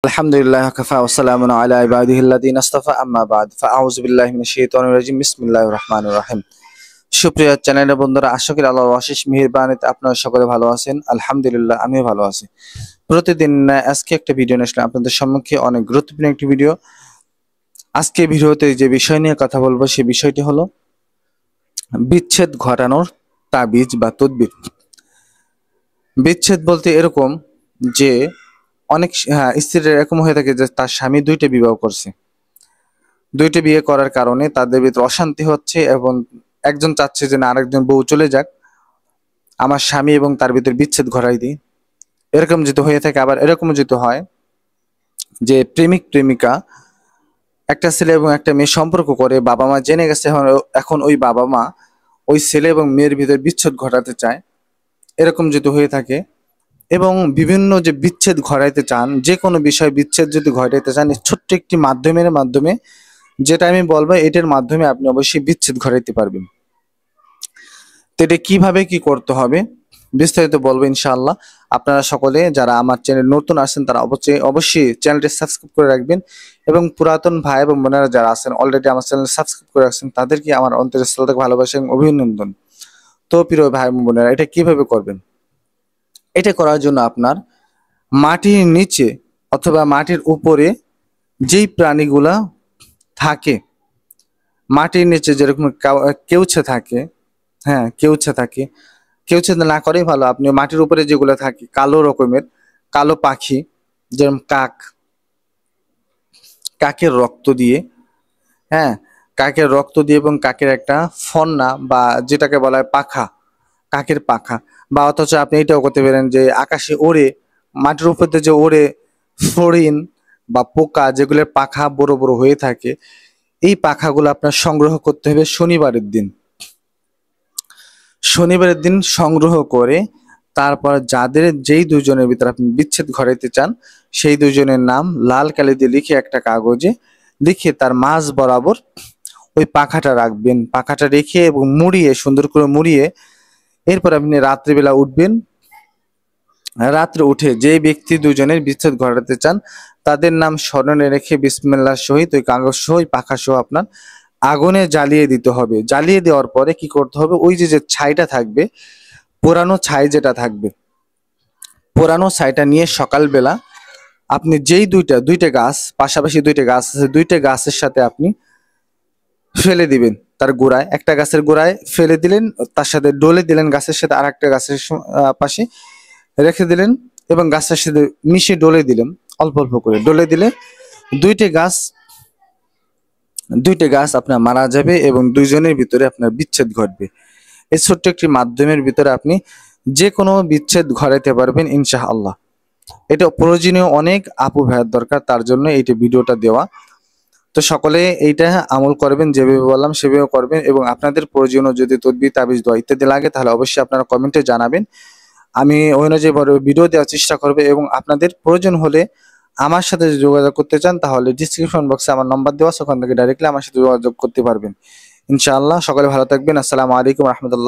আলহামদুলিল্লাহ কাফা ওয়াসসালামু আলা ইবাদিহিল্লাযিনা ইসতাফা আম্মা বাদ ফাআউযু বিল্লাহি মিনাশ শাইতানির রাজিম বিসমিল্লাহির রহমানির রহিম। সুপ্রিয় চ্যানেলের বন্ধুরা, আশা করি আল্লাহর অশেষ মেহেরবানিতে আপনারা সকলে ভালো আছেন। আলহামদুলিল্লাহ, আমিও ভালো আছি। প্রতিদিন আজকে একটা ভিডিও নিয়ে আসলাম আপনাদের সম্মুখে, অনেক গুরুত্বপূর্ণ একটি ভিডিও। আজকে ভিডিওতে যে বিষয় নিয়ে কথা বলবো সেই বিষয়টি হলো বিচ্ছেদ ঘটানোর তাবিজ বা তদবির। বিচ্ছেদ বলতে এরকম যে অনেক স্ত্রীর এরকম হয়ে থাকে যে তার স্বামী দুইটা বিবাহ করছে, দুইটা বিয়ে করার কারণে তাদের ভিতরে অশান্তি হচ্ছে এবং একজন চাচ্ছে যে না আরেকজন বউ চলে যাক, আমার স্বামী এবং তার ভিতরে বিচ্ছেদ ঘটাই দিই। এরকম যেহেতু হয়ে থাকে, আবার এরকম যেহেতু হয় যে প্রেমিক প্রেমিকা একটা ছেলে এবং একটা মেয়ে সম্পর্ক করে, বাবা মা জেনে গেছে, এখন ওই বাবা মা ওই ছেলে এবং মেয়ের ভিতরে বিচ্ছেদ ঘটাতে চায়। এরকম যেহেতু হয়ে থাকে এবং বিভিন্ন যে বিচ্ছেদ ঘটাইতে চান, যে কোনো বিষয় বিচ্ছেদ যদি ঘটাইতে চান, ছোট্ট একটি মাধ্যমে যেটা আমি বলবো এটার মাধ্যমে আপনি অবশ্যই বিচ্ছেদ ঘটাইতে পারবেন। তো এটা কিভাবে কি করতে হবে বিস্তারিত বলবো ইনশাআল্লাহ। আপনারা সকলে যারা আমার চ্যানেল নতুন আসছেন তারা অবশ্যই চ্যানেলটি সাবস্ক্রাইব করে রাখবেন এবং পুরাতন ভাই এবং বোনেরা যারা আছেন অলরেডি আমার চ্যানেল সাবস্ক্রাইব করে রাখছেন তাদেরকে আমার অন্তরের শ্রদ্ধা, ভালোবাসা এবং অভিনন্দন। তো প্রিয় ভাই এবং বোনেরা, এটা কিভাবে করবেন? এটা করার জন্য আপনার মাটির নিচে অথবা মাটির উপরে যেই প্রাণীগুলা থাকে, মাটির নিচে যেরকম কেউছে থাকে, কেউছে না করেই ভালো। আপনি মাটির উপরে যেগুলো থাকে কালো রকমের, কালো পাখি, যেরকম কাকের রক্ত দিয়ে, কাকের রক্ত দিয়ে এবং কাকের একটা ফন্না বা যেটাকে বলা হয় পাখা, কাকের পাখা। বা অথচ আপনি এটাও করতে পারেন যে আকাশে ওড়ে, মাটির উপর দিয়ে যে ওড়ে ফড়িং বা পোকা যেগুলোর পাখা বড় বড় হয়ে থাকে, এই পাখাগুলো আপনার সংগ্রহ করতে হবে শনিবারের দিন সংগ্রহ করে তারপর যাদের যেই দুজনের ভিতরে আপনি বিচ্ছেদ ঘটাইতে চান সেই দুজনের নাম লাল কালি দিয়ে লিখে একটা কাগজে লিখে তার মাঝ বরাবর ওই পাখাটা রাখবেন। পাখাটা রেখে এবং মুড়িয়ে, সুন্দর করে মুড়িয়ে, এরপর আপনি রাত্রিবেলা উঠবেন। রাত্রে উঠে যে ব্যক্তি দুজনের বিচ্ছেদ ঘটাতে চান তাদের নাম স্মরণে রেখে বিসমিল্লাহর সহিত ওই কাগজ সহ ওই পাখা সহ আপনার আগুনে জ্বালিয়ে দিতে হবে। জ্বালিয়ে দেওয়ার পরে কি করতে হবে, ওই যে ছাইটা থাকবে, পোড়ানো ছাই যেটা থাকবে, পোড়ানো ছাইটা নিয়ে সকালবেলা আপনি যেই দুইটা গাছ, পাশাপাশি দুইটা গাছ আছে, দুইটা গাছের সাথে আপনি ফেলে দিবেন। তার গোড়ায়, একটা গাছের গোড়ায় ফেলে দিলেন, তার সাথে ডলে দিলেন, গাছের সাথে আর একটা গাছের পাশে রেখে দিলেন এবং গাছের সাথে মিশিয়ে ডলে দিলেন, অল্প অল্প করে ডলে দিলে দুইটা গাছ আপনার মারা যাবে এবং দুইজনের ভিতরে আপনার বিচ্ছেদ ঘটবে। এই ছোট্ট একটি মাধ্যমের ভিতরে আপনি যে কোনো বিচ্ছেদ ঘটাইতে পারবেন ইনশাআল্লাহ। এটা প্রয়োজনীয় অনেক আপু ভাইয়ের দরকার, তার জন্য এইটা ভিডিওটা দেওয়া। তো সকলে এইটা আমল করবেন, যেভাবে বললাম সেভাবে করবেন এবং আপনাদের প্রয়োজনীয় যদি তদবির, তাবিজ, দোয়া ইত্যাদি লাগে তাহলে অবশ্যই আপনারা কমেন্টে জানাবেন। আমি ওই অনুযায়ী ভিডিও দেওয়ার চেষ্টা করবো এবং আপনাদের প্রয়োজন হলে আমার সাথে যোগাযোগ করতে চান তাহলে ডিসক্রিপশন বক্সে আমার নাম্বার দেওয়া আছে, ওখান থেকে ডাইরেক্টলি আমার সাথে যোগাযোগ করতে পারবেন ইনশাআল্লাহ। সকলে ভালো থাকবেন। আসসালামু আলাইকুম রহমতুল্লাহ।